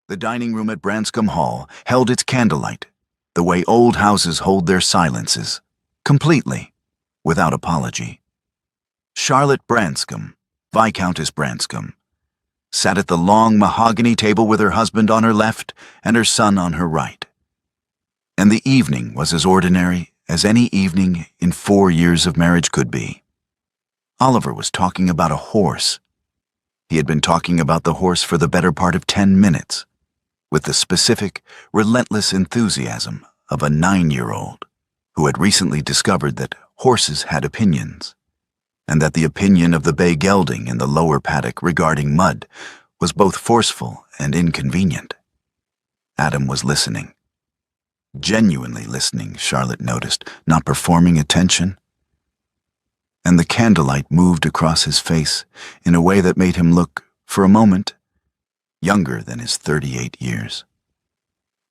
The dining room at Branscombe Hall held its candlelight, the way old houses hold their silences, completely, without apology. Charlotte Branscombe, Viscountess Branscombe, sat at the long mahogany table with her husband on her left and her son on her right. And the evening was as ordinary as any evening in 4 years of marriage could be. Oliver was talking about a horse. He had been talking about the horse for the better part of 10 minutes, with the specific, relentless enthusiasm of a 9-year-old who had recently discovered that horses had opinions, and that the opinion of the bay gelding in the lower paddock regarding mud was both forceful and inconvenient. Adam was listening. Genuinely listening, Charlotte noticed, not performing attention. And the candlelight moved across his face in a way that made him look, for a moment, younger than his 38 years.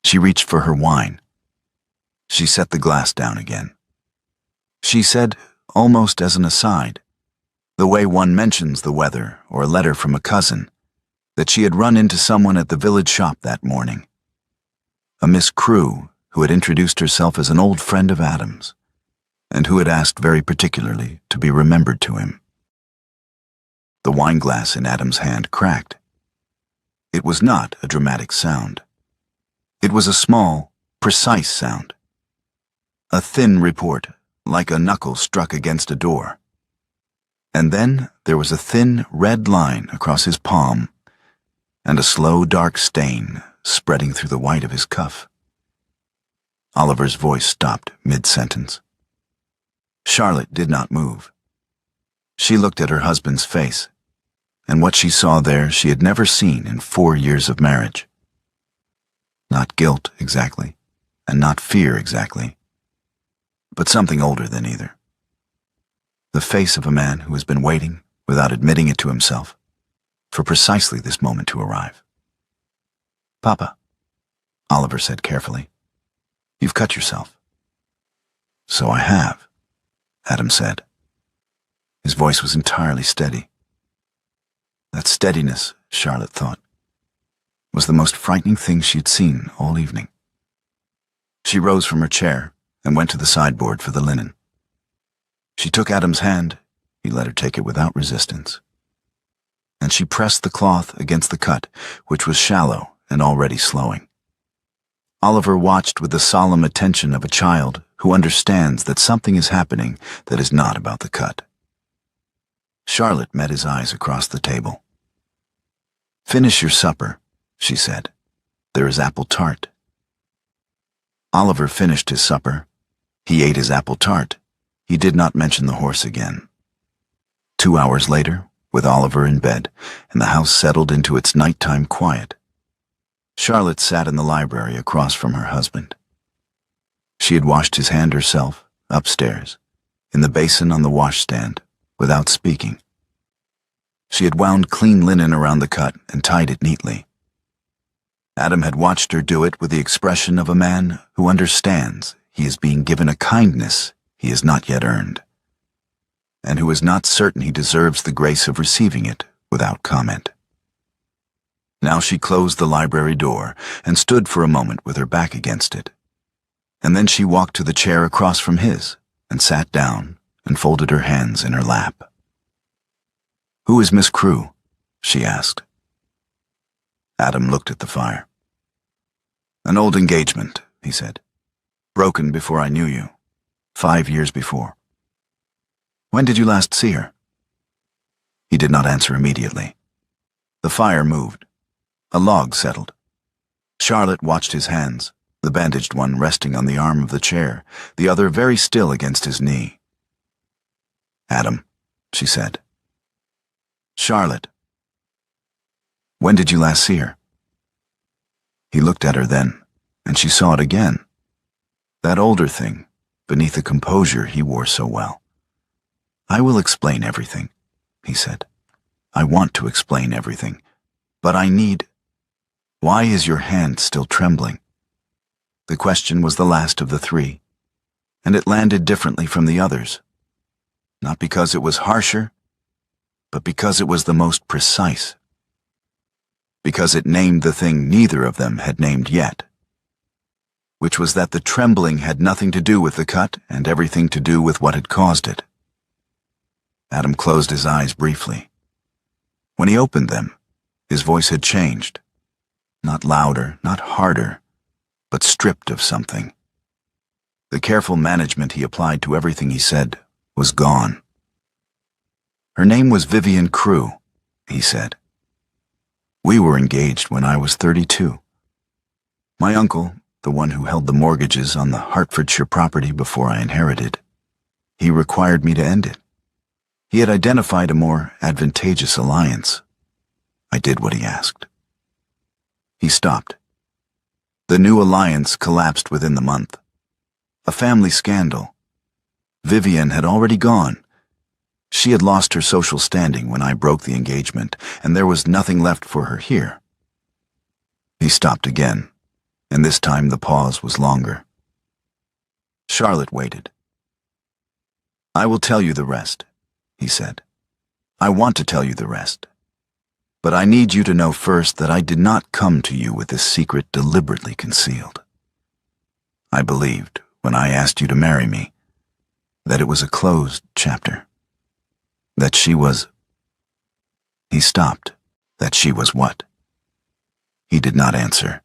She reached for her wine. She set the glass down again. She said, almost as an aside, the way one mentions the weather or a letter from a cousin, that she had run into someone at the village shop that morning. A Miss Crewe who had introduced herself as an old friend of Adam's, and who had asked very particularly to be remembered to him. The wine glass in Adam's hand cracked. It was not a dramatic sound. It was a small, precise sound. A thin report, like a knuckle struck against a door. And then there was a thin red line across his palm, and a slow dark stain spreading through the white of his cuff. Oliver's voice stopped mid-sentence. Charlotte did not move. She looked at her husband's face, and what she saw there she had never seen in 4 years of marriage. Not guilt exactly, and not fear exactly, but something older than either. The face of a man who has been waiting, without admitting it to himself, for precisely this moment to arrive. "Papa," Oliver said carefully, "you've cut yourself." "So I have," Adam said. His voice was entirely steady. That steadiness, Charlotte thought, was the most frightening thing she'd seen all evening. She rose from her chair and went to the sideboard for the linen. She took Adam's hand, he let her take it without resistance, and she pressed the cloth against the cut, which was shallow and already slowing. Oliver watched with the solemn attention of a child who understands that something is happening that is not about the cut. Charlotte met his eyes across the table. "Finish your supper," she said. "There is apple tart." Oliver finished his supper. He ate his apple tart. He did not mention the horse again. 2 hours later, with Oliver in bed and the house settled into its nighttime quiet, Charlotte sat in the library across from her husband. She had washed his hand herself, upstairs, in the basin on the washstand, without speaking. She had wound clean linen around the cut and tied it neatly. Adam had watched her do it with the expression of a man who understands he is being given a kindness he has not yet earned, and who is not certain he deserves the grace of receiving it without comment. Now she closed the library door and stood for a moment with her back against it, and then she walked to the chair across from his and sat down and folded her hands in her lap. "Who is Miss Crewe?" she asked. Adam looked at the fire. "An old engagement," he said. "Broken before I knew you. 5 years before." "When did you last see her?" He did not answer immediately. The fire moved. A log settled. Charlotte watched his hands, the bandaged one resting on the arm of the chair, the other very still against his knee. "Adam," she said. "Charlotte, when did you last see her?" He looked at her then, and she saw it again. That older thing, beneath the composure he wore so well. "I will explain everything," he said. "I want to explain everything, but I need—" "Why is your hand still trembling?" The question was the last of the three, and it landed differently from the others. Not because it was harsher, but because it was the most precise. because it named the thing neither of them had named yet, which was that the trembling had nothing to do with the cut and everything to do with what had caused it. Adam closed his eyes briefly. When he opened them, his voice had changed. Not louder, not harder, but stripped of something. The careful management he applied to everything he said was gone. Her name was Vivian Crew, he said. We were engaged when I was 32. My uncle, the one who held the mortgages on the Hertfordshire property before I inherited, he required me to end it. He had identified a more advantageous alliance. I did what he asked. He stopped. The new alliance collapsed within the month. A family scandal. Vivian had already gone. She had lost her social standing when I broke the engagement, and there was nothing left for her here. He stopped again, and this time the pause was longer. Charlotte waited. I will tell you the rest, he said. I want to tell you the rest. But I need you to know first that I did not come to you with this secret deliberately concealed. I believed, when I asked you to marry me, that it was a closed chapter. That she was... He stopped. That she was what? He did not answer.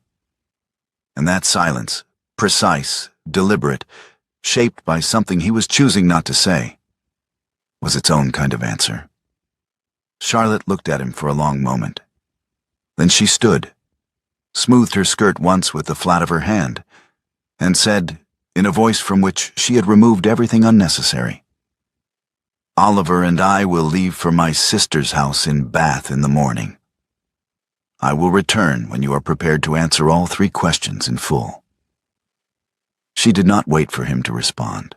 And that silence, precise, deliberate, shaped by something he was choosing not to say, was its own kind of answer. Charlotte looked at him for a long moment. Then she stood, smoothed her skirt once with the flat of her hand, and said, in a voice from which she had removed everything unnecessary, Oliver and I will leave for my sister's house in Bath in the morning. I will return when you are prepared to answer all 3 questions in full. She did not wait for him to respond.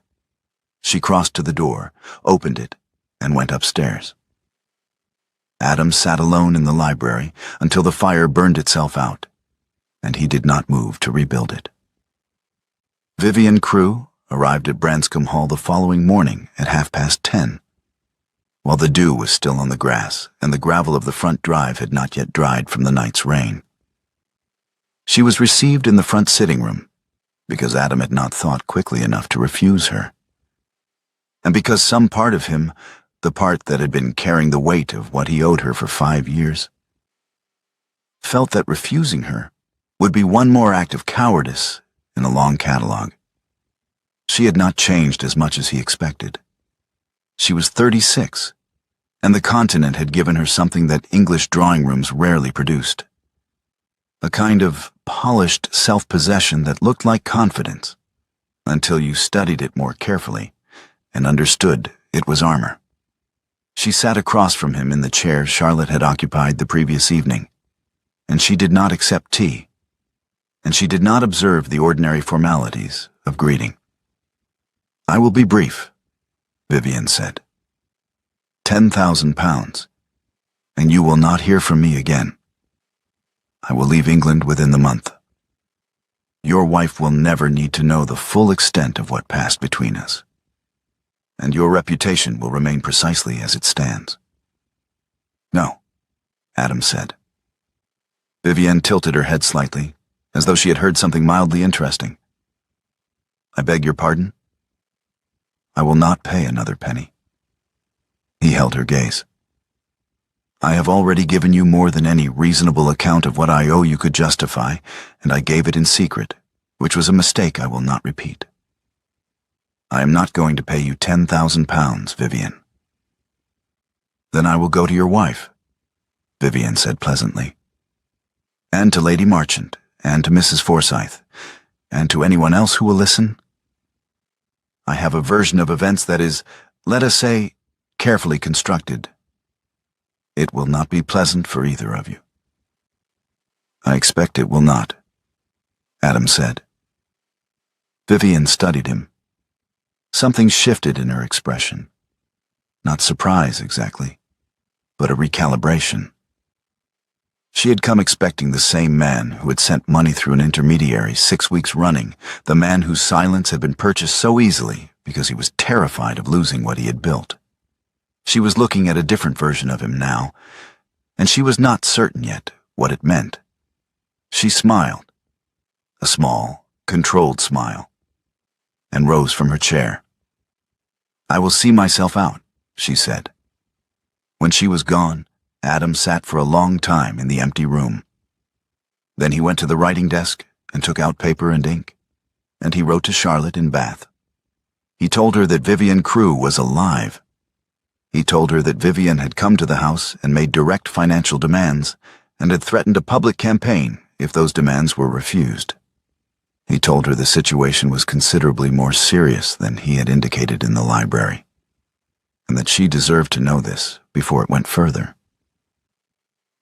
She crossed to the door, opened it, and went upstairs. Adam sat alone in the library until the fire burned itself out, and he did not move to rebuild it. Vivian Crew arrived at Branscombe Hall the following morning at 10:30, while the dew was still on the grass and the gravel of the front drive had not yet dried from the night's rain. She was received in the front sitting room, because Adam had not thought quickly enough to refuse her, and because some part of him, the part that had been carrying the weight of what he owed her for 5 years, felt that refusing her would be one more act of cowardice in a long catalogue. She had not changed as much as he expected. She was 36, and the continent had given her something that English drawing rooms rarely produced. A kind of polished self-possession that looked like confidence, until you studied it more carefully and understood it was armor. She sat across from him in the chair Charlotte had occupied the previous evening, and she did not accept tea, and she did not observe the ordinary formalities of greeting. I will be brief, Vivian said. £10,000, and you will not hear from me again. I will leave England within the month. Your wife will never need to know the full extent of what passed between us, and your reputation will remain precisely as it stands. No, Adam said. Vivian tilted her head slightly, as though she had heard something mildly interesting. I beg your pardon? I will not pay another penny. He held her gaze. I have already given you more than any reasonable account of what I owe you could justify, and I gave it in secret, which was a mistake I will not repeat. I am not going to pay you £10,000, Vivian. Then I will go to your wife, Vivian said pleasantly, and to Lady Marchant, and to Mrs. Forsyth, and to anyone else who will listen. I have a version of events that is, let us say, carefully constructed. It will not be pleasant for either of you. I expect it will not, Adam said. Vivian studied him. Something shifted in her expression. Not surprise exactly, but a recalibration. She had come expecting the same man who had sent money through an intermediary 6 weeks running, the man whose silence had been purchased so easily because he was terrified of losing what he had built. She was looking at a different version of him now, and she was not certain yet what it meant. She smiled, a small, controlled smile, and rose from her chair. "I will see myself out," she said. When she was gone, Adam sat for a long time in the empty room. Then he went to the writing desk and took out paper and ink, and he wrote to Charlotte in Bath. He told her that Vivian Crew was alive. He told her that Vivian had come to the house and made direct financial demands and had threatened a public campaign if those demands were refused. He told her the situation was considerably more serious than he had indicated in the library, and that she deserved to know this before it went further.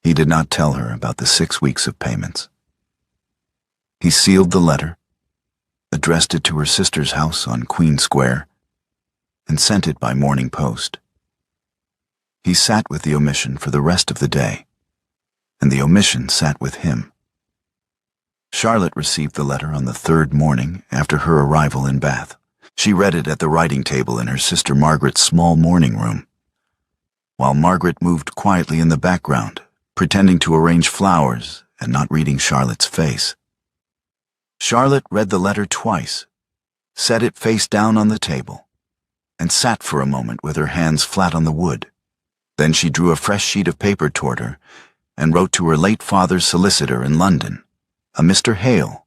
He did not tell her about the 6 weeks of payments. He sealed the letter, addressed it to her sister's house on Queen Square, and sent it by morning post. He sat with the omission for the rest of the day, and the omission sat with him. Charlotte received the letter on the 3rd morning after her arrival in Bath. She read it at the writing table in her sister Margaret's small morning room, while Margaret moved quietly in the background, pretending to arrange flowers and not reading Charlotte's face. Charlotte read the letter twice, set it face down on the table, and sat for a moment with her hands flat on the wood. Then she drew a fresh sheet of paper toward her and wrote to her late father's solicitor in London, a Mr. Hale,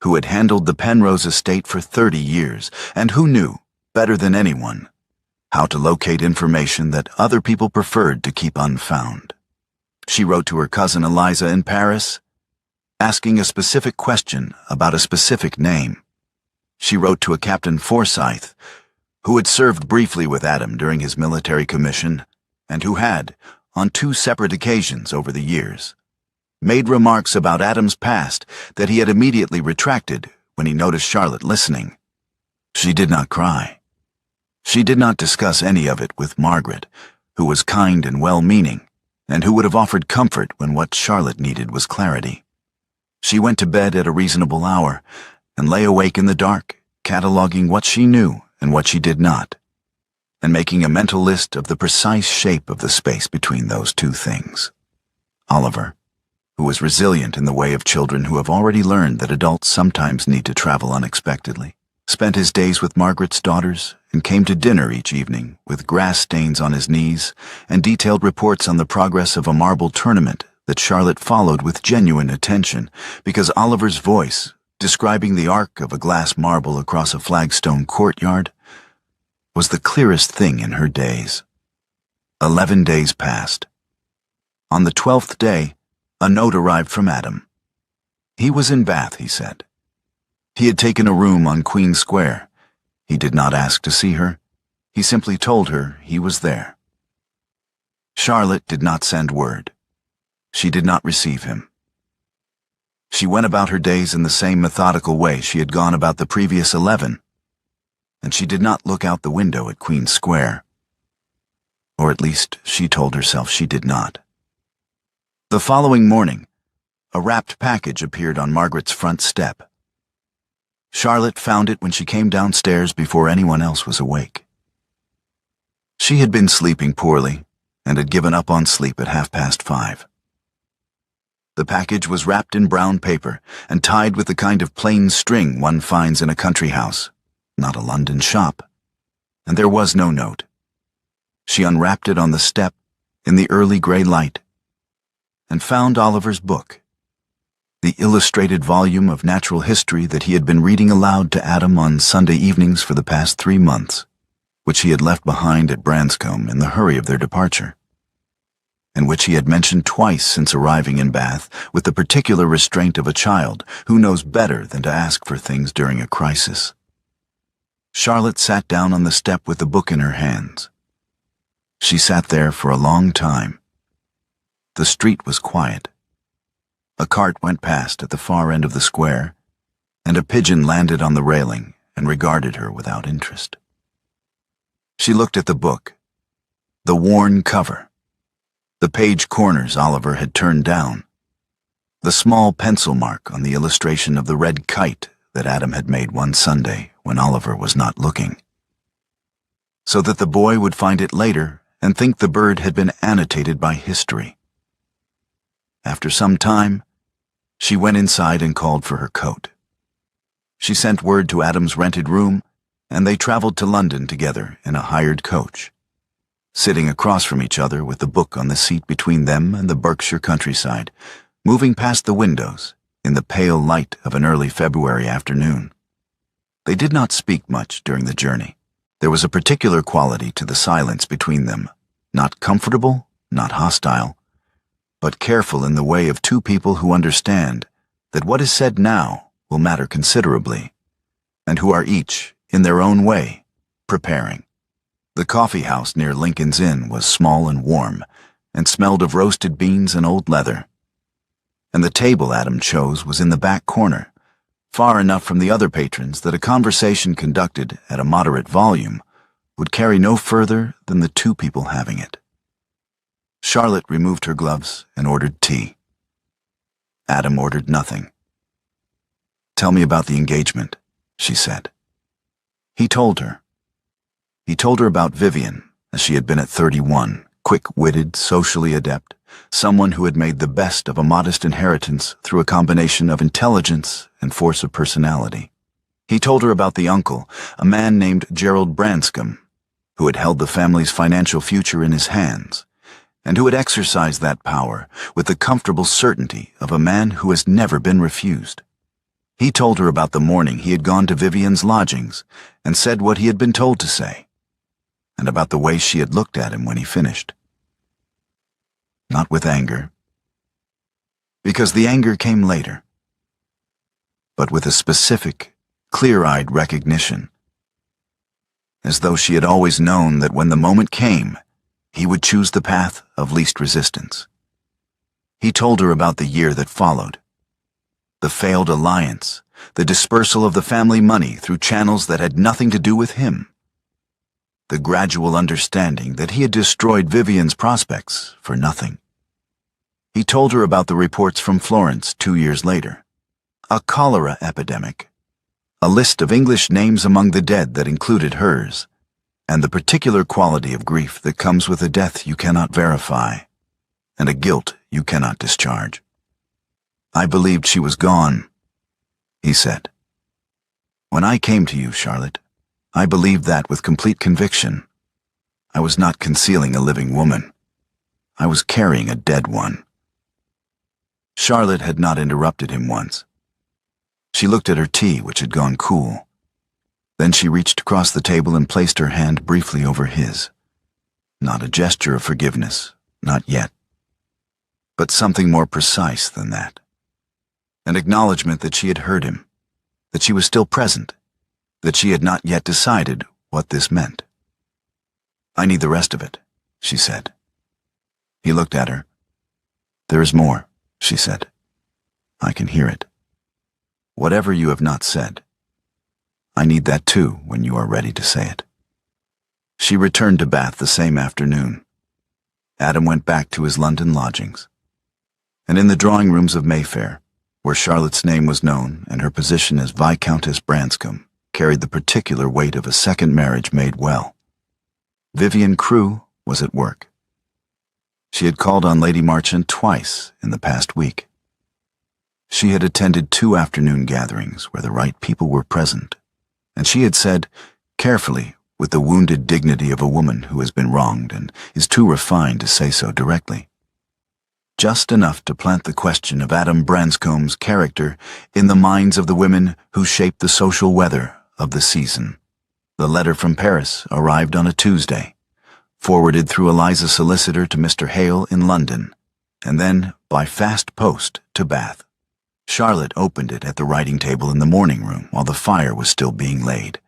who had handled the Penrose estate for 30 years and who knew, better than anyone, how to locate information that other people preferred to keep unfound. She wrote to her cousin Eliza in Paris, asking a specific question about a specific name. She wrote to a Captain Forsyth, who had served briefly with Adam during his military commission, and who had, on 2 separate occasions over the years, made remarks about Adam's past that he had immediately retracted when he noticed Charlotte listening. She did not cry. She did not discuss any of it with Margaret, who was kind and well-meaning, and who would have offered comfort when what Charlotte needed was clarity. She went to bed at a reasonable hour and lay awake in the dark, cataloging what she knew and what she did not, and making a mental list of the precise shape of the space between those 2 things. Oliver, who was resilient in the way of children who have already learned that adults sometimes need to travel unexpectedly, spent his days with Margaret's daughters and came to dinner each evening with grass stains on his knees and detailed reports on the progress of a marble tournament that Charlotte followed with genuine attention because Oliver's voice, describing the arc of a glass marble across a flagstone courtyard, was the clearest thing in her days. 11 days passed. On the 12th day, a note arrived from Adam. He was in Bath, he said. He had taken a room on Queen Square. He did not ask to see her. He simply told her he was there. Charlotte did not send word. She did not receive him. She went about her days in the same methodical way she had gone about the previous 11, and she did not look out the window at Queen Square. Or at least she told herself she did not. The following morning, a wrapped package appeared on Margaret's front step. Charlotte found it when she came downstairs before anyone else was awake. She had been sleeping poorly and had given up on sleep at 5:30. The package was wrapped in brown paper and tied with the kind of plain string one finds in a country house, not a London shop, and there was no note. She unwrapped it on the step in the early gray light and found Oliver's book, the illustrated volume of natural history that he had been reading aloud to Adam on Sunday evenings for the past 3 months, which he had left behind at Branscombe in the hurry of their departure, and which he had mentioned twice since arriving in Bath with the particular restraint of a child who knows better than to ask for things during a crisis. Charlotte sat down on the step with the book in her hands. She sat there for a long time. The street was quiet. A cart went past at the far end of the square, and a pigeon landed on the railing and regarded her without interest. She looked at the book, the worn cover, the page corners Oliver had turned down, the small pencil mark on the illustration of the red kite that Adam had made one Sunday when Oliver was not looking, so that the boy would find it later and think the bird had been annotated by history. After some time, she went inside and called for her coat. She sent word to Adam's rented room, and they traveled to London together in a hired coach, sitting across from each other with the book on the seat between them and the Berkshire countryside, moving past the windows in the pale light of an early February afternoon. They did not speak much during the journey. There was a particular quality to the silence between them, not comfortable, not hostile, but careful in the way of two people who understand that what is said now will matter considerably, and who are each, in their own way, preparing. The coffee house near Lincoln's Inn was small and warm, and smelled of roasted beans and old leather. And the table Adam chose was in the back corner, far enough from the other patrons that a conversation conducted at a moderate volume would carry no further than the two people having it. Charlotte removed her gloves and ordered tea. Adam ordered nothing. "Tell me about the engagement," she said. He told her. He told her about Vivian, as she had been at 31, quick-witted, socially adept, someone who had made the best of a modest inheritance through a combination of intelligence and force of personality. He told her about the uncle, a man named Gerald Branscombe, who had held the family's financial future in his hands, and who had exercised that power with the comfortable certainty of a man who has never been refused. He told her about the morning he had gone to Vivian's lodgings and said what he had been told to say, and about the way she had looked at him when he finished. Not with anger, because the anger came later, but with a specific, clear-eyed recognition, as though she had always known that when the moment came, he would choose the path of least resistance. He told her about the year that followed, the failed alliance, the dispersal of the family money through channels that had nothing to do with him, the gradual understanding that he had destroyed Vivian's prospects for nothing. He told her about the reports from Florence 2 years later, a cholera epidemic, a list of English names among the dead that included hers, and the particular quality of grief that comes with a death you cannot verify, and a guilt you cannot discharge. "I believed she was gone," he said. "When I came to you, Charlotte, I believed that with complete conviction. I was not concealing a living woman. I was carrying a dead one." Charlotte had not interrupted him once. She looked at her tea, which had gone cool. Then she reached across the table and placed her hand briefly over his. Not a gesture of forgiveness, not yet, but something more precise than that. An acknowledgement that she had heard him, that she was still present, that she had not yet decided what this meant. "I need the rest of it," she said. He looked at her. "There is more," she said. "I can hear it. Whatever you have not said, I need that too when you are ready to say it." She returned to Bath the same afternoon. Adam went back to his London lodgings. And in the drawing rooms of Mayfair, where Charlotte's name was known and her position as Viscountess Branscombe carried the particular weight of a second marriage made well, Vivian Crewe was at work. She had called on Lady Marchant twice in the past week. She had attended 2 afternoon gatherings where the right people were present, and she had said, carefully, with the wounded dignity of a woman who has been wronged and is too refined to say so directly, just enough to plant the question of Adam Branscombe's character in the minds of the women who shaped the social weather of the season. The letter from Paris arrived on a Tuesday, forwarded through Eliza's solicitor to Mr. Hale in London, and then by fast post to Bath. Charlotte opened it at the writing table in the morning room while the fire was still being laid,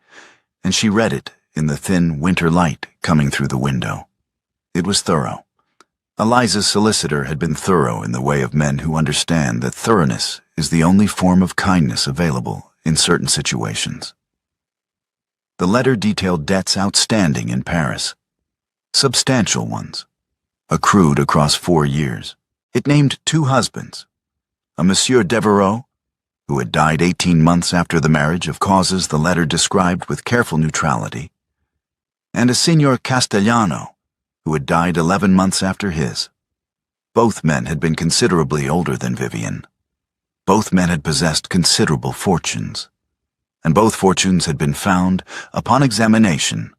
and she read it in the thin winter light coming through the window. It was thorough. Eliza's solicitor had been thorough in the way of men who understand that thoroughness is the only form of kindness available in certain situations. The letter detailed debts outstanding in Paris, substantial ones, accrued across 4 years. It named 2 husbands, a Monsieur Devereux, who had died 18 months after the marriage of causes the letter described with careful neutrality, and a Signor Castellano, who had died 11 months after his. Both men had been considerably older than Vivian. Both men had possessed considerable fortunes, and both fortunes had been found, upon examination,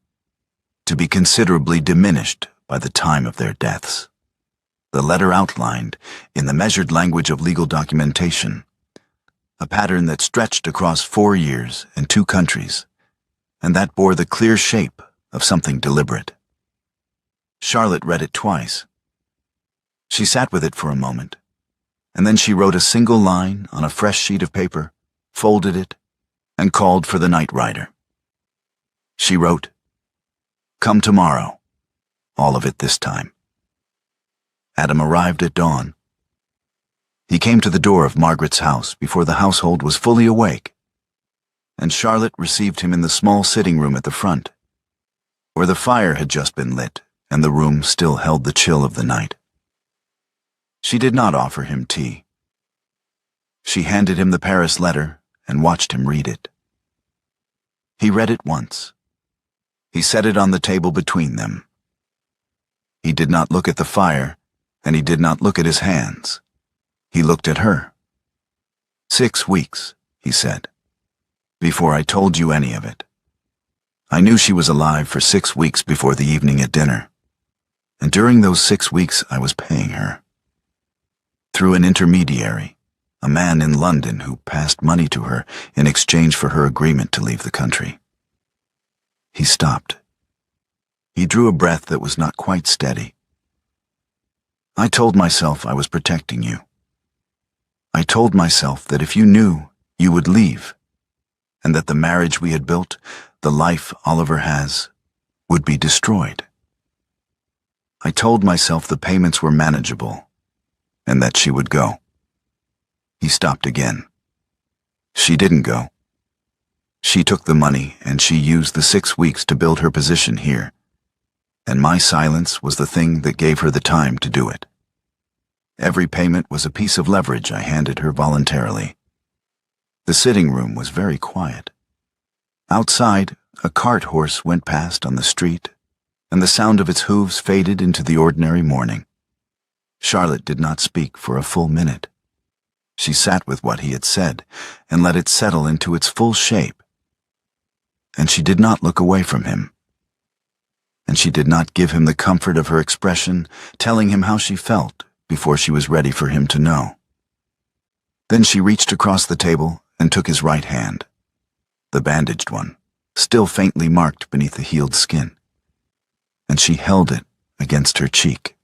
to be considerably diminished by the time of their deaths. The letter outlined, in the measured language of legal documentation, a pattern that stretched across 4 years and 2 countries, and that bore the clear shape of something deliberate. Charlotte read it twice. She sat with it for a moment, and then she wrote a single line on a fresh sheet of paper, folded it, and called for the night rider. She wrote, "Come tomorrow," all of it this time. Adam arrived at dawn. He came to the door of Margaret's house before the household was fully awake, and Charlotte received him in the small sitting room at the front, where the fire had just been lit and the room still held the chill of the night. She did not offer him tea. She handed him the Paris letter and watched him read it. He read it once. He set it on the table between them. He did not look at the fire, and he did not look at his hands. He looked at her. "6 weeks," he said, "before I told you any of it. I knew she was alive for 6 weeks before the evening at dinner, and during those 6 weeks I was paying her. Through an intermediary, a man in London who passed money to her in exchange for her agreement to leave the country." He stopped. He drew a breath that was not quite steady. "I told myself I was protecting you. I told myself that if you knew, you would leave, and that the marriage we had built, the life Oliver has, would be destroyed. I told myself the payments were manageable, and that she would go." He stopped again. She didn't go. She took the money and she used the 6 weeks to build her position here, and my silence was the thing that gave her the time to do it. Every payment was a piece of leverage I handed her voluntarily. The sitting room was very quiet. Outside, a cart horse went past on the street, and the sound of its hooves faded into the ordinary morning. Charlotte did not speak for a full minute. She sat with what he had said and let it settle into its full shape. And she did not look away from him. And she did not give him the comfort of her expression, telling him how she felt before she was ready for him to know. Then she reached across the table and took his right hand, the bandaged one, still faintly marked beneath the healed skin, and she held it against her cheek.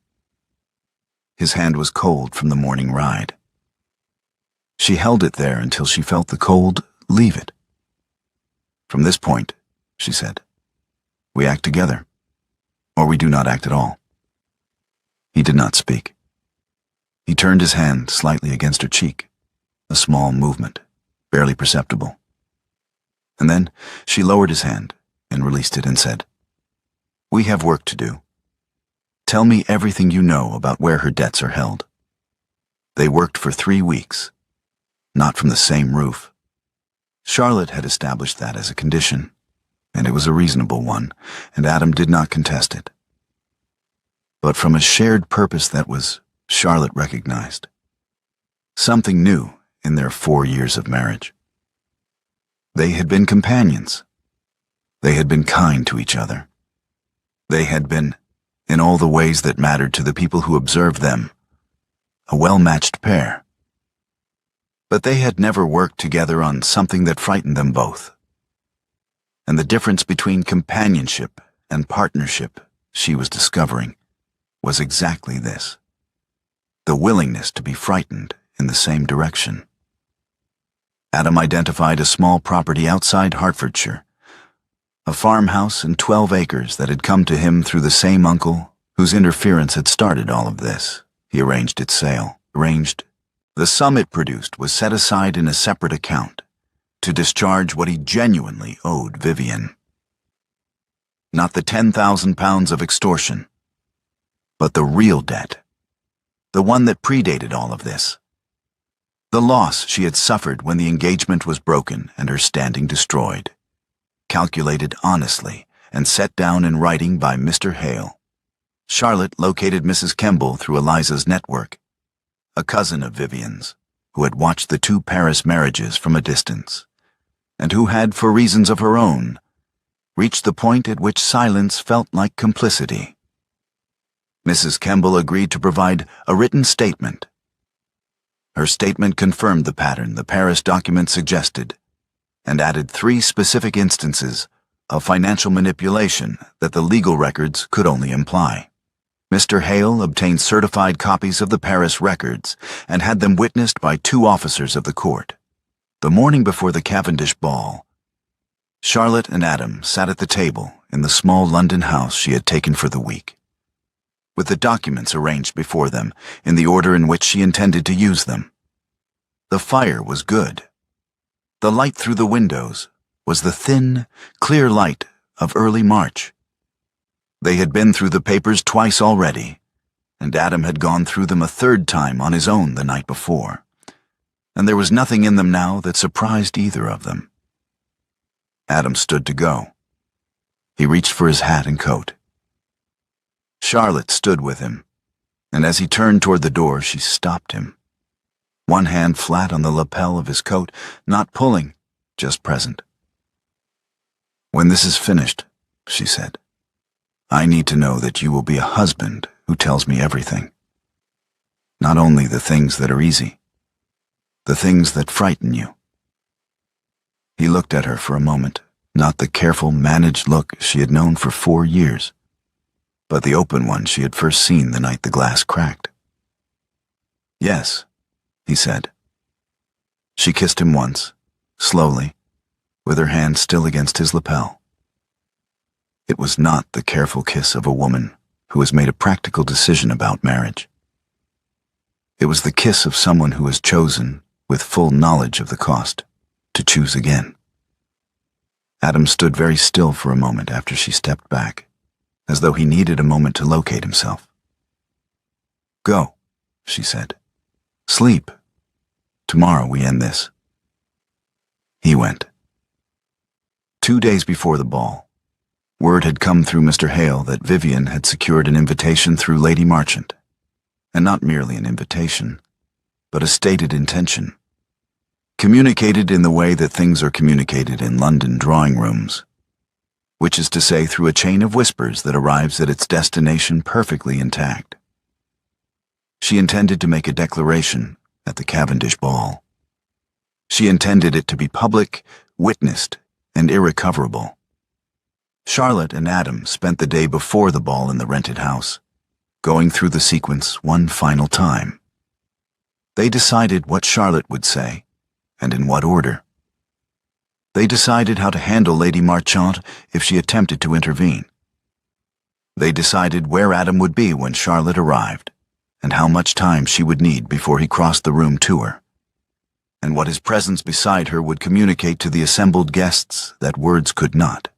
His hand was cold from the morning ride. She held it there until she felt the cold leave it. "From this point," she said, "we act together, or we do not act at all." He did not speak. He turned his hand slightly against her cheek, a small movement, barely perceptible. And then she lowered his hand and released it and said, "We have work to do. Tell me everything you know about where her debts are held." They worked for 3 weeks, not from the same roof. Charlotte had established that as a condition, and it was a reasonable one, and Adam did not contest it. But from a shared purpose that was, Charlotte recognized, something new in their 4 years of marriage. They had been companions. They had been kind to each other. They had been, in all the ways that mattered to the people who observed them, a well-matched pair. But they had never worked together on something that frightened them both. And the difference between companionship and partnership, she was discovering, was exactly this: the willingness to be frightened in the same direction. Adam identified a small property outside Hertfordshire, a farmhouse and 12 acres that had come to him through the same uncle whose interference had started all of this. He arranged its sale. The sum it produced was set aside in a separate account to discharge what he genuinely owed Vivian. Not the £10,000 of extortion, but the real debt, the one that predated all of this. The loss she had suffered when the engagement was broken and her standing destroyed, calculated honestly and set down in writing by Mr. Hale. Charlotte located Mrs. Kemble through Eliza's network, a cousin of Vivian's, who had watched the two Paris marriages from a distance, and who had, for reasons of her own, reached the point at which silence felt like complicity. Mrs. Kemble agreed to provide a written statement. Her statement confirmed the pattern the Paris document suggested, and added 3 specific instances of financial manipulation that the legal records could only imply. Mr. Hale obtained certified copies of the Paris records and had them witnessed by 2 officers of the court. The morning before the Cavendish ball, Charlotte and Adam sat at the table in the small London house she had taken for the week, with the documents arranged before them in the order in which she intended to use them. The fire was good. The light through the windows was the thin, clear light of early March. They had been through the papers twice already, and Adam had gone through them a 3rd time on his own the night before, and there was nothing in them now that surprised either of them. Adam stood to go. He reached for his hat and coat. Charlotte stood with him, and as he turned toward the door, she stopped him. One hand flat on the lapel of his coat, not pulling, just present. "When this is finished," she said, "I need to know that you will be a husband who tells me everything. Not only the things that are easy, the things that frighten you." He looked at her for a moment, not the careful, managed look she had known for 4 years, but the open one she had first seen the night the glass cracked. "Yes," he said. She kissed him once, slowly, with her hand still against his lapel. It was not the careful kiss of a woman who has made a practical decision about marriage. It was the kiss of someone who has chosen, with full knowledge of the cost, to choose again. Adam stood very still for a moment after she stepped back, as though he needed a moment to locate himself. "Go," she said. "Sleep. Tomorrow we end this." He went. 2 days before the ball, word had come through Mr. Hale that Vivian had secured an invitation through Lady Marchant, and not merely an invitation, but a stated intention, communicated in the way that things are communicated in London drawing rooms, which is to say through a chain of whispers that arrives at its destination perfectly intact. She intended to make a declaration at the Cavendish ball. She intended it to be public, witnessed, and irrecoverable. Charlotte and Adam spent the day before the ball in the rented house, going through the sequence one final time. They decided what Charlotte would say, and in what order. They decided how to handle Lady Marchant if she attempted to intervene. They decided where Adam would be when Charlotte arrived, and how much time she would need before he crossed the room to her, and what his presence beside her would communicate to the assembled guests that words could not.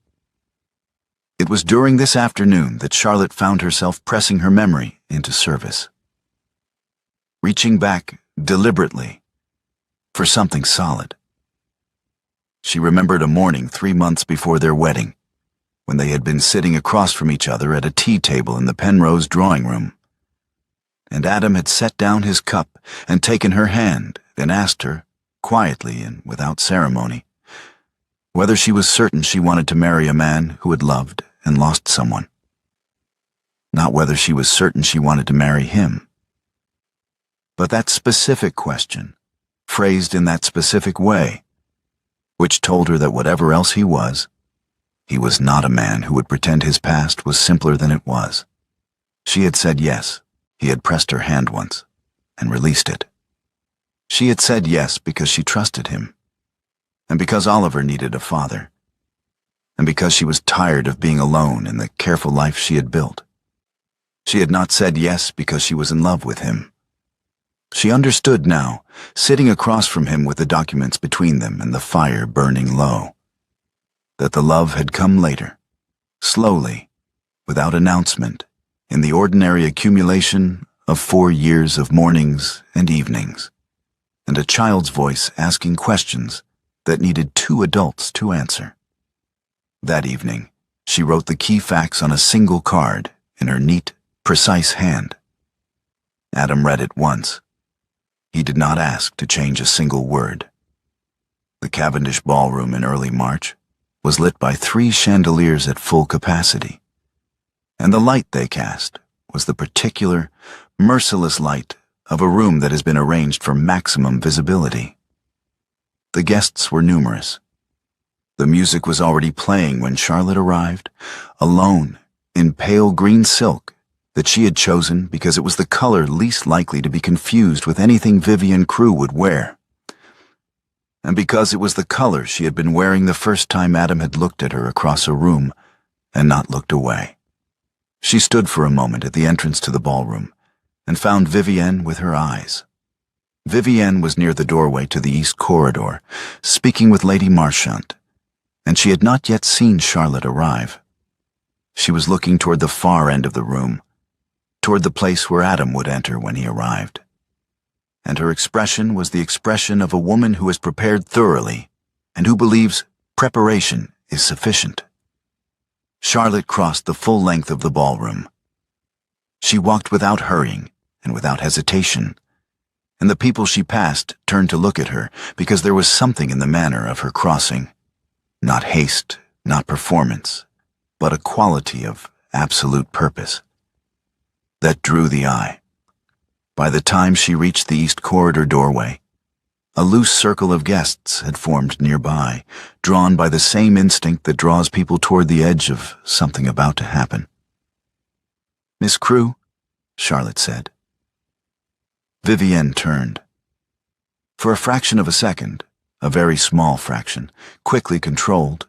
It was during this afternoon that Charlotte found herself pressing her memory into service, reaching back deliberately for something solid. She remembered a morning 3 months before their wedding, when they had been sitting across from each other at a tea table in the Penrose drawing room, and Adam had set down his cup and taken her hand and asked her, quietly and without ceremony, whether she was certain she wanted to marry a man who had loved and lost someone. Not whether she was certain she wanted to marry him. But that specific question, phrased in that specific way, which told her that whatever else he was not a man who would pretend his past was simpler than it was. She had said yes. He had pressed her hand once and released it. She had said yes because she trusted him, and because Oliver needed a father, and because she was tired of being alone in the careful life she had built. She had not said yes because she was in love with him. She understood now, sitting across from him with the documents between them and the fire burning low, that the love had come later, slowly, without announcement, in the ordinary accumulation of 4 years of mornings and evenings, and a child's voice asking questions that needed 2 adults to answer. That evening, she wrote the key facts on a single card in her neat, precise hand. Adam read it once. He did not ask to change a single word. The Cavendish ballroom in early March was lit by 3 chandeliers at full capacity, and the light they cast was the particular, merciless light of a room that has been arranged for maximum visibility. The guests were numerous. The music was already playing when Charlotte arrived, alone, in pale green silk that she had chosen because it was the color least likely to be confused with anything Vivian Crew would wear, and because it was the color she had been wearing the first time Adam had looked at her across a room and not looked away. She stood for a moment at the entrance to the ballroom and found Vivian with her eyes. Vivian was near the doorway to the east corridor, speaking with Lady Marchant, and she had not yet seen Charlotte arrive. She was looking toward the far end of the room, toward the place where Adam would enter when he arrived. And her expression was the expression of a woman who has prepared thoroughly and who believes preparation is sufficient. Charlotte crossed the full length of the ballroom. She walked without hurrying and without hesitation, and the people she passed turned to look at her because there was something in the manner of her crossing. Not haste, not performance, but a quality of absolute purpose that drew the eye. By the time she reached the east corridor doorway, a loose circle of guests had formed nearby, drawn by the same instinct that draws people toward the edge of something about to happen. "Miss Crew," Charlotte said. Vivian turned. For a fraction of a second, a very small fraction, quickly controlled,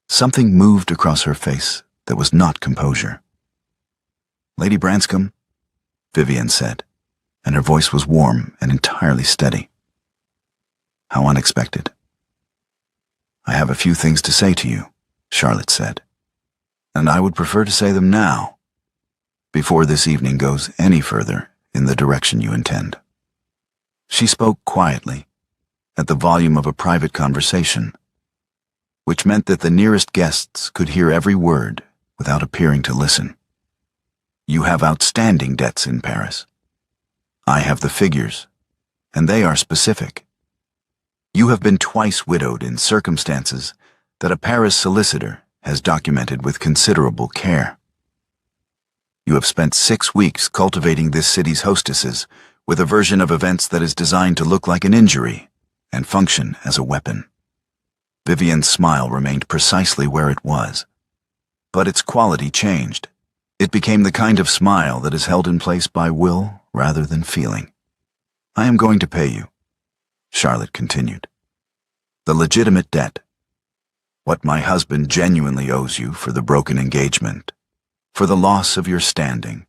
something moved across her face that was not composure. "Lady Branscombe," Vivian said, and her voice was warm and entirely steady. "How unexpected." "I have a few things to say to you," Charlotte said, "and I would prefer to say them now, before this evening goes any further in the direction you intend." She spoke quietly, at the volume of a private conversation, which meant that the nearest guests could hear every word without appearing to listen. "You have outstanding debts in Paris. I have the figures, and they are specific. You have been twice widowed in circumstances that a Paris solicitor has documented with considerable care. You have spent 6 weeks cultivating this city's hostesses with a version of events that is designed to look like an injury and function as a weapon." Vivian's smile remained precisely where it was, but its quality changed. It became the kind of smile that is held in place by will rather than feeling. "I am going to pay you," Charlotte continued. "The legitimate debt. What my husband genuinely owes you for the broken engagement, for the loss of your standing,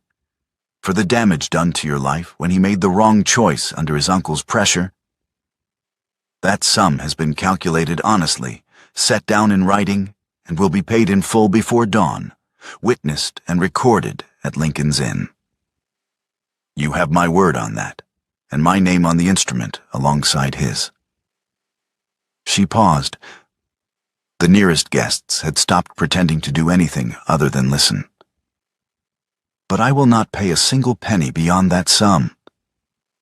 for the damage done to your life when he made the wrong choice under his uncle's pressure. That sum has been calculated honestly, set down in writing, and will be paid in full before dawn, witnessed and recorded at Lincoln's Inn. You have my word on that, and my name on the instrument alongside his." She paused. The nearest guests had stopped pretending to do anything other than listen. "But I will not pay a single penny beyond that sum,"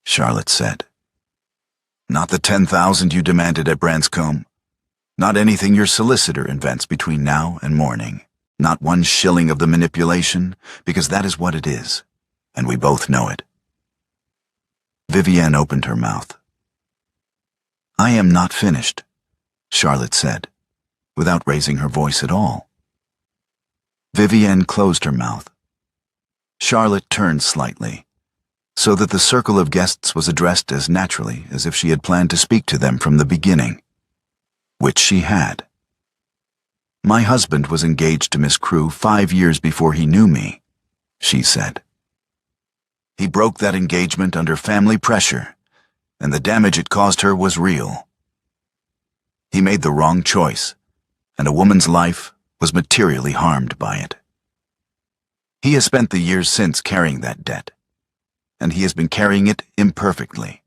Charlotte said. "Not the 10,000 you demanded at Branscombe, not anything your solicitor invents between now and morning, not 1 shilling of the manipulation, because that is what it is, and we both know it." Vivian opened her mouth. "I am not finished," Charlotte said, without raising her voice at all. Vivian closed her mouth. Charlotte turned slightly, so that the circle of guests was addressed as naturally as if she had planned to speak to them from the beginning, which she had. "My husband was engaged to Miss Crew 5 years before he knew me," she said. "He broke that engagement under family pressure, and the damage it caused her was real. He made the wrong choice, and a woman's life was materially harmed by it. He has spent the years since carrying that debt, and he has been carrying it imperfectly,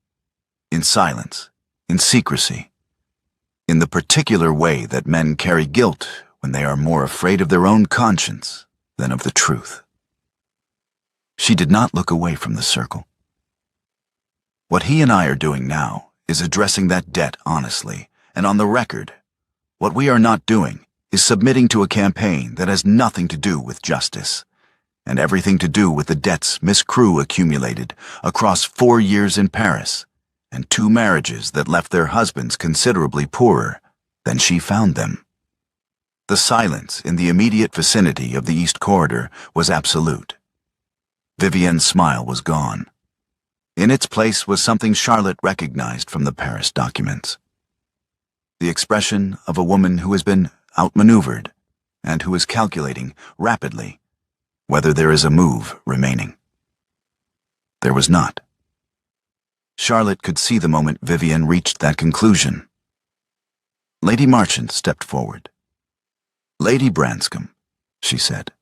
in silence, in secrecy, in the particular way that men carry guilt when they are more afraid of their own conscience than of the truth. She did not look away from the circle. What he and I are doing now is addressing that debt honestly and on the record. What we are not doing is submitting to a campaign that has nothing to do with justice and everything to do with the debts Miss Crew accumulated across 4 years in Paris and 2 marriages that left their husbands considerably poorer than she found them. The silence in the immediate vicinity of the East Corridor was absolute. Vivian's smile was gone. In its place was something Charlotte recognized from the Paris documents. The expression of a woman who has been outmaneuvered and who is calculating rapidly whether there is a move remaining. There was not. Charlotte could see the moment Vivian reached that conclusion. Lady Marchant stepped forward. "Lady Branscombe," she said.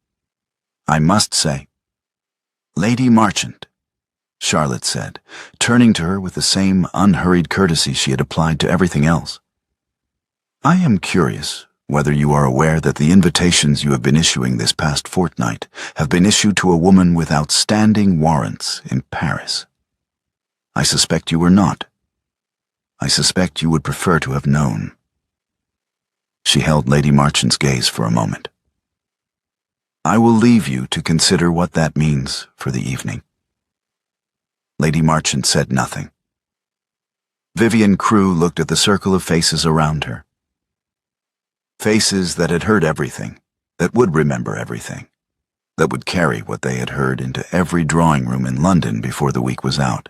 "I must say." "Lady Marchant," Charlotte said, turning to her with the same unhurried courtesy she had applied to everything else. "I am curious whether you are aware that the invitations you have been issuing this past fortnight have been issued to a woman with outstanding warrants in Paris. I suspect you were not. I suspect you would prefer to have known." She held Lady Marchant's gaze for a moment. "I will leave you to consider what that means for the evening." Lady Marchant said nothing. Vivian Crew looked at the circle of faces around her. Faces that had heard everything, that would remember everything, that would carry what they had heard into every drawing room in London before the week was out.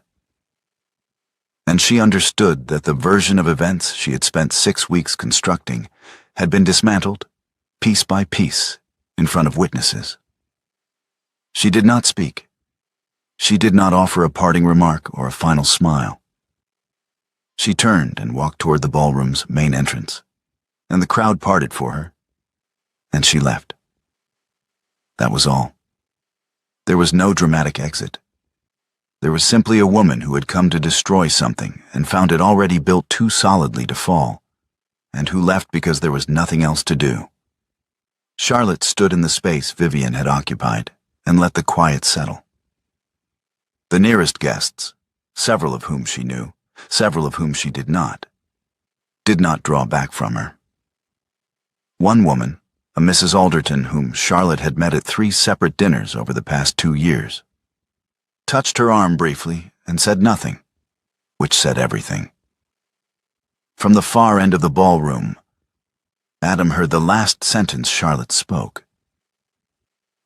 And she understood that the version of events she had spent 6 weeks constructing had been dismantled, piece by piece, in front of witnesses. She did not speak. She did not offer a parting remark or a final smile. She turned and walked toward the ballroom's main entrance, and the crowd parted for her, and she left. That was all. There was no dramatic exit. There was simply a woman who had come to destroy something and found it already built too solidly to fall, and who left because there was nothing else to do. Charlotte stood in the space Vivian had occupied and let the quiet settle. The nearest guests, several of whom she knew, several of whom she did not draw back from her. One woman, a Mrs. Alderton whom Charlotte had met at 3 separate dinners over the past 2 years, touched her arm briefly and said nothing, which said everything. From the far end of the ballroom, Adam heard the last sentence Charlotte spoke.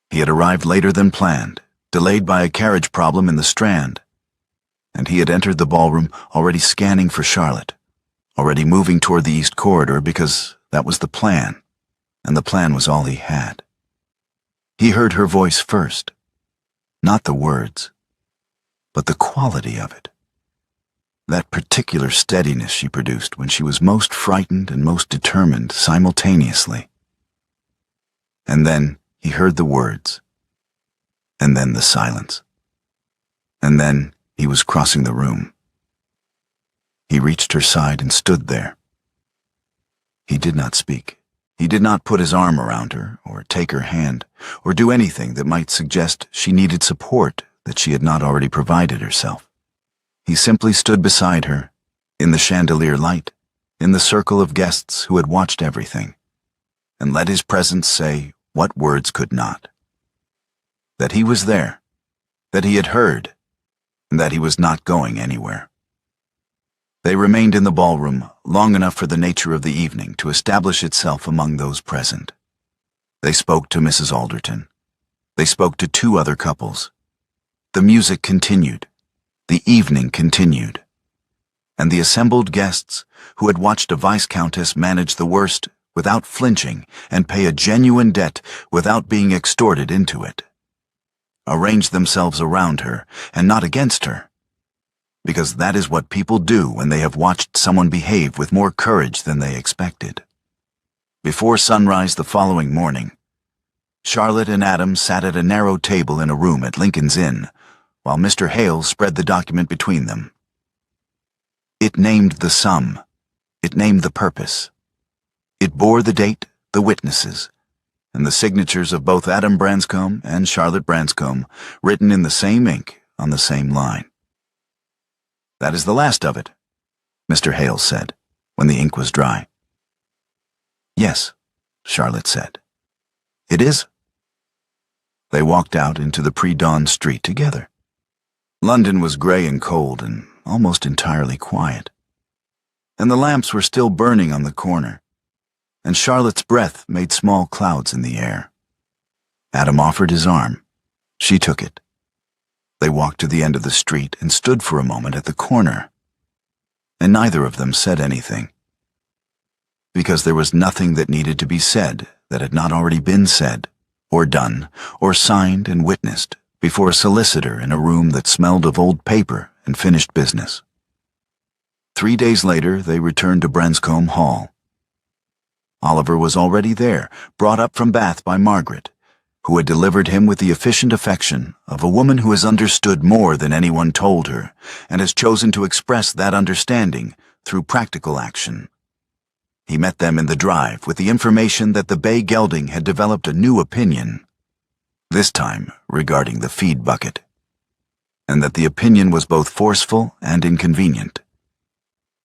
He had arrived later than planned, delayed by a carriage problem in the Strand, and he had entered the ballroom already scanning for Charlotte, already moving toward the East Corridor because that was the plan, and the plan was all he had. He heard her voice first, not the words, but the quality of it. That particular steadiness she produced when she was most frightened and most determined simultaneously. And then he heard the words, and then the silence. And then he was crossing the room. He reached her side and stood there. He did not speak. He did not put his arm around her, or take her hand, or do anything that might suggest she needed support that she had not already provided herself. He simply stood beside her, in the chandelier light, in the circle of guests who had watched everything, and let his presence say what words could not. That he was there, that he had heard, and that he was not going anywhere. They remained in the ballroom long enough for the nature of the evening to establish itself among those present. They spoke to Mrs. Alderton. They spoke to 2 other couples. The music continued. The evening continued. And the assembled guests, who had watched a Viscountess manage the worst without flinching and pay a genuine debt without being extorted into it, arranged themselves around her and not against her, because that is what people do when they have watched someone behave with more courage than they expected. Before sunrise the following morning, Charlotte and Adam sat at a narrow table in a room at Lincoln's Inn, while Mr. Hale spread the document between them. It named the sum. It named the purpose. It bore the date, the witnesses, and the signatures of both Adam Branscombe and Charlotte Branscombe written in the same ink on the same line. "That is the last of it," Mr. Hale said, when the ink was dry. "Yes," Charlotte said. "It is?" They walked out into the pre-dawn street together. London was gray and cold and almost entirely quiet. And the lamps were still burning on the corner, and Charlotte's breath made small clouds in the air. Adam offered his arm. She took it. They walked to the end of the street and stood for a moment at the corner, and neither of them said anything. Because there was nothing that needed to be said that had not already been said, or done, or signed and witnessed before a solicitor in a room that smelled of old paper and finished business. 3 days later, they returned to Branscombe Hall. Oliver was already there, brought up from Bath by Margaret, who had delivered him with the efficient affection of a woman who has understood more than anyone told her and has chosen to express that understanding through practical action. He met them in the drive with the information that the Bay gelding had developed a new opinion, this time regarding the feed bucket, and that the opinion was both forceful and inconvenient,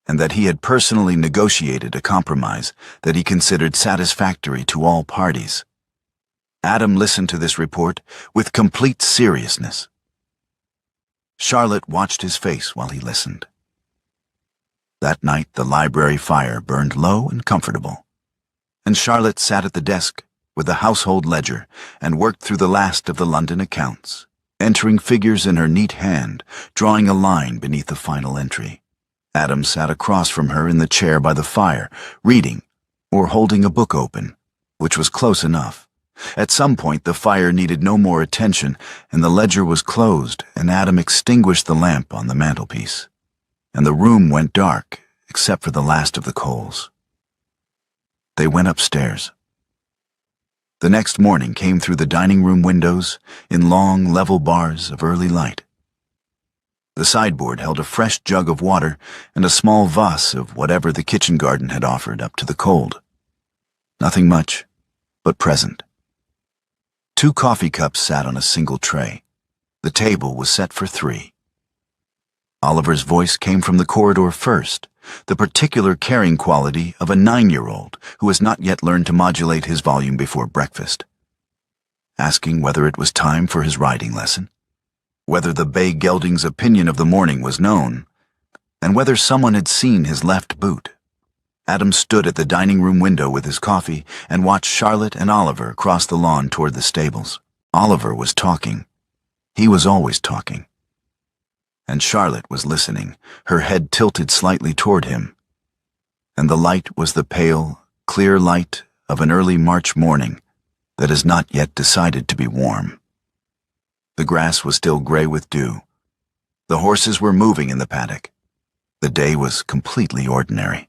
and that he had personally negotiated a compromise that he considered satisfactory to all parties. Adam listened to this report with complete seriousness. Charlotte watched his face while he listened. That night the library fire burned low and comfortable, and Charlotte sat at the desk with the household ledger and worked through the last of the London accounts, entering figures in her neat hand, drawing a line beneath the final entry. Adam sat across from her in the chair by the fire, reading or holding a book open, which was close enough. At some point the fire needed no more attention, and the ledger was closed, and Adam extinguished the lamp on the mantelpiece, and the room went dark except for the last of the coals. They went upstairs. The next morning came through the dining room windows in long, level bars of early light. The sideboard held a fresh jug of water and a small vase of whatever the kitchen garden had offered up to the cold. Nothing much, but present. 2 coffee cups sat on a single tray. The table was set for 3. Oliver's voice came from the corridor first, the particular caring quality of a 9-year-old who has not yet learned to modulate his volume before breakfast, asking whether it was time for his riding lesson, whether the Bay gelding's opinion of the morning was known, and whether someone had seen his left boot. Adam stood at the dining room window with his coffee and watched Charlotte and Oliver cross the lawn toward the stables. Oliver was talking. He was always talking. And Charlotte was listening, her head tilted slightly toward him. And the light was the pale, clear light of an early March morning that has not yet decided to be warm. The grass was still gray with dew. The horses were moving in the paddock. The day was completely ordinary.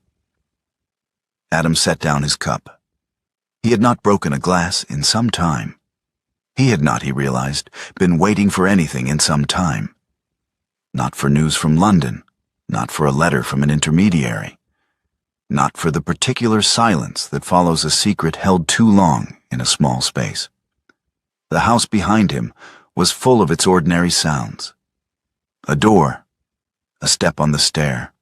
Adam set down his cup. He had not broken a glass in some time. He had not, he realized, been waiting for anything in some time. Not for news from London, not for a letter from an intermediary, not for the particular silence that follows a secret held too long in a small space. The house behind him was full of its ordinary sounds. A door, a step on the stair,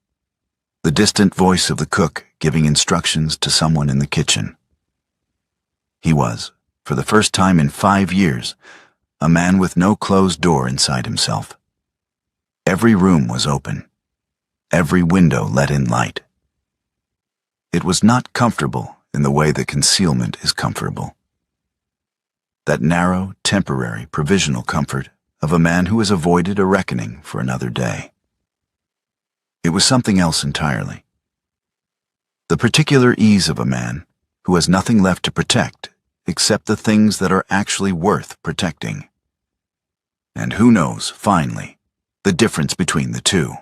the distant voice of the cook giving instructions to someone in the kitchen. He was, for the first time in 5 years, a man with no closed door inside himself. Every room was open. Every window let in light. It was not comfortable in the way that concealment is comfortable. That narrow, temporary, provisional comfort of a man who has avoided a reckoning for another day. It was something else entirely. The particular ease of a man who has nothing left to protect except the things that are actually worth protecting. And who knows, finally, the difference between the two.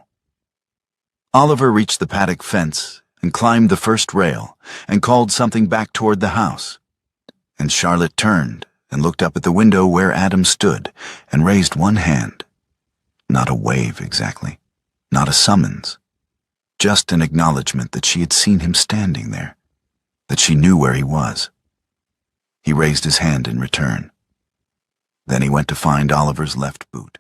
Oliver reached the paddock fence and climbed the first rail and called something back toward the house, and Charlotte turned and looked up at the window where Adam stood and raised one hand. Not a wave exactly, not a summons, just an acknowledgement that she had seen him standing there, that she knew where he was. He raised his hand in return. Then he went to find Oliver's left boot.